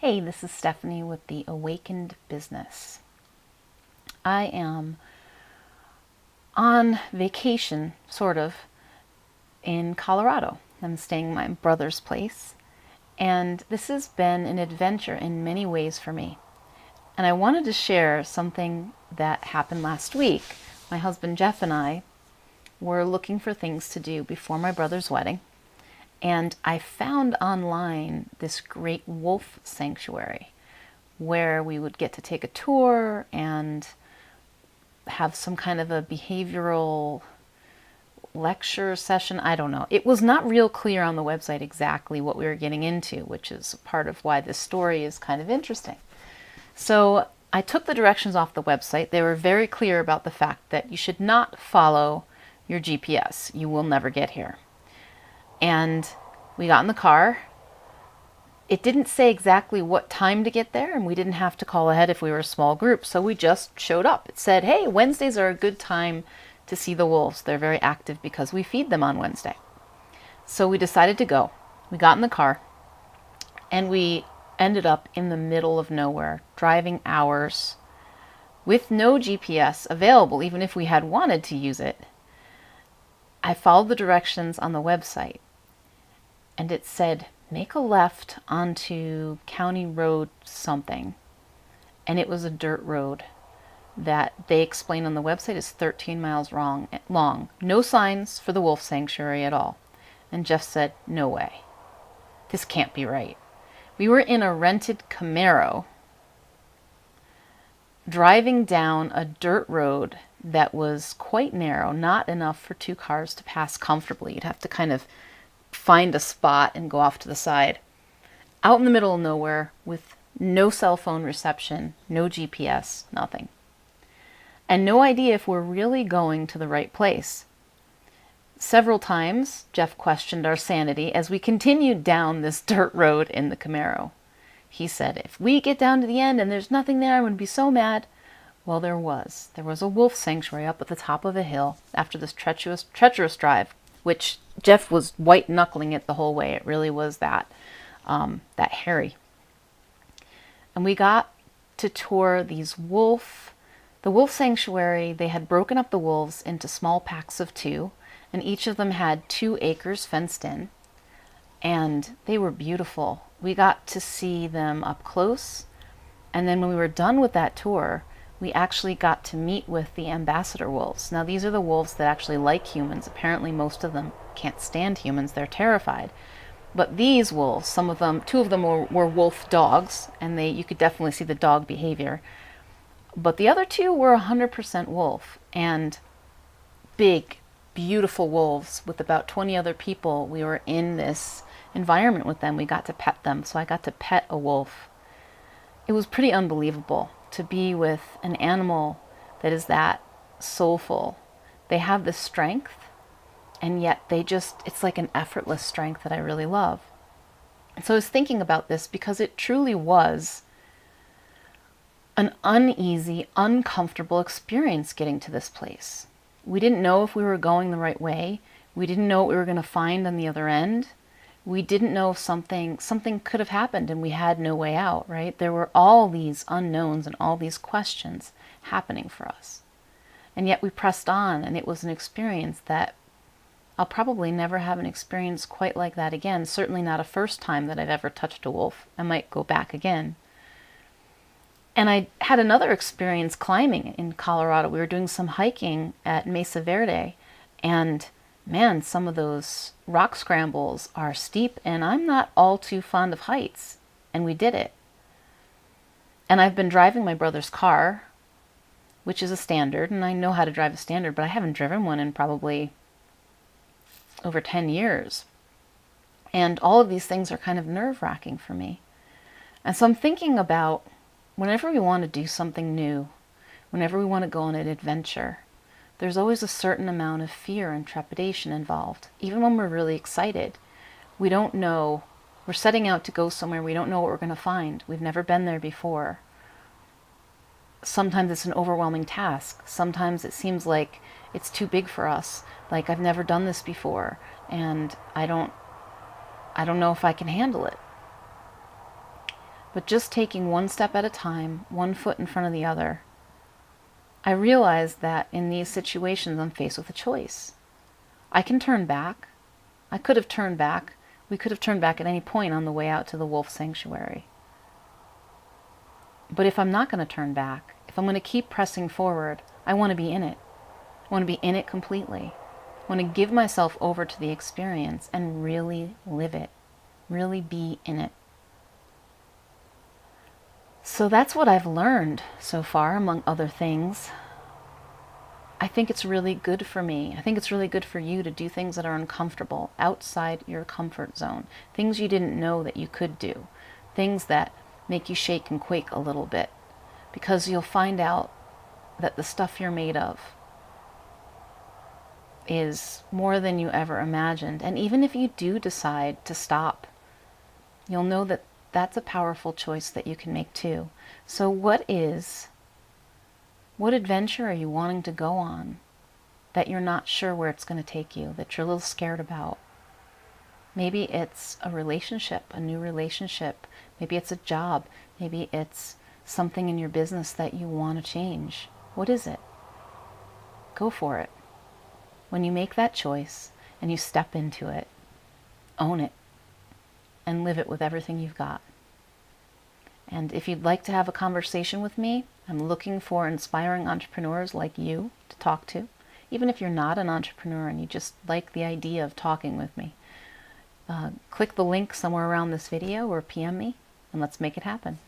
Hey, this is Stephanie with the Awakened Business. I am on vacation, sort of, in Colorado. I'm staying at my brother's place, and this has been an adventure in many ways for me. And I wanted to share something that happened last week. My husband Jeff and I were looking for things to do before my brother's wedding, and I found online this great wolf sanctuary where we would get to take a tour and have some kind of a behavioral lecture session. I don't know. It was not real clear on the website exactly what we were getting into, which is part of why this story is kind of interesting. So I took the directions off the website. They were very clear about the fact that you should not follow your GPS. You will never get here. And we got in the car. It didn't say exactly what time to get there, and we didn't have to call ahead if we were a small group, so we just showed up. It said, hey, Wednesdays are a good time to see the wolves. They're very active because we feed them on Wednesday. So we decided to go. We got in the car, and we ended up in the middle of nowhere, driving hours with no GPS available, even if we had wanted to use it. I followed the directions on the website, and it said, make a left onto County Road something. And it was a dirt road that they explain on the website is 13 miles long. No signs for the wolf sanctuary at all. And Jeff said, no way. This can't be right. We were in a rented Camaro driving down a dirt road that was quite narrow, not enough for two cars to pass comfortably. You'd have to kind of find a spot and go off to the side. Out in the middle of nowhere with no cell phone reception, no GPS, nothing. And no idea if we're really going to the right place. Several times, Jeff questioned our sanity as we continued down this dirt road in the Camaro. He said, if we get down to the end and there's nothing there, I'm going to be so mad. Well, there was. There was a wolf sanctuary up at the top of a hill after this treacherous drive, which Jeff was white-knuckling it the whole way. It really was that hairy. And we got to tour the wolf sanctuary. They had broken up the wolves into small packs of 2, and each of them had 2 acres fenced in, and they were beautiful. We got to see them up close, and then when we were done with that tour, we actually got to meet with the ambassador wolves. Now, these are the wolves that actually like humans. Apparently, most of them can't stand humans. They're terrified. But these wolves, 2 of them were wolf dogs, and you could definitely see the dog behavior. But the other 2 were 100% wolf, and big, beautiful wolves with about 20 other people. We were in this environment with them. We got to pet them, so I got to pet a wolf. It was pretty unbelievable to be with an animal that is that soulful. They have this strength, and yet it's like an effortless strength that I really love. And so I was thinking about this because it truly was an uneasy, uncomfortable experience getting to this place. We didn't know if we were going the right way. We didn't know what we were going to find on the other end. We didn't know if something could have happened and we had no way out, right? There were all these unknowns and all these questions happening for us. And yet we pressed on, and it was an experience that I'll probably never have an experience quite like that again. Certainly not a first time that I've ever touched a wolf. I might go back again. And I had another experience climbing in Colorado. We were doing some hiking at Mesa Verde, and man, some of those rock scrambles are steep, and I'm not all too fond of heights, and we did it. And I've been driving my brother's car, which is a standard, and I know how to drive a standard, but I haven't driven one in probably over 10 years. And all of these things are kind of nerve-wracking for me. And so I'm thinking about whenever we want to do something new, whenever we want to go on an adventure, there's always a certain amount of fear and trepidation involved. Even when we're really excited, we don't know, we're setting out to go somewhere, we don't know what we're going to find. We've never been there before. Sometimes it's an overwhelming task. Sometimes it seems like it's too big for us. Like, I've never done this before, and I don't know if I can handle it. but just taking one step at a time, one foot in front of the other, I realized that in these situations I'm faced with a choice. I can turn back. I could have turned back. We could have turned back at any point on the way out to the wolf sanctuary. But if I'm not going to turn back, if I'm going to keep pressing forward, I want to be in it. I want to be in it completely. I want to give myself over to the experience and really live it, really be in it. So that's what I've learned so far, among other things. I think it's really good for me. I think it's really good for you to do things that are uncomfortable, outside your comfort zone, things you didn't know that you could do, things that make you shake and quake a little bit, because you'll find out that the stuff you're made of is more than you ever imagined. And even if you do decide to stop, you'll know that that's a powerful choice that you can make too. So what adventure are you wanting to go on that you're not sure where it's going to take you, that you're a little scared about? Maybe it's a relationship, a new relationship. Maybe it's a job. Maybe it's something in your business that you want to change. What is it? Go for it. When you make that choice and you step into it, own it and live it with everything you've got. And if you'd like to have a conversation with me, I'm looking for inspiring entrepreneurs like you to talk to. Even if you're not an entrepreneur and you just like the idea of talking with me, click the link somewhere around this video or PM me and let's make it happen.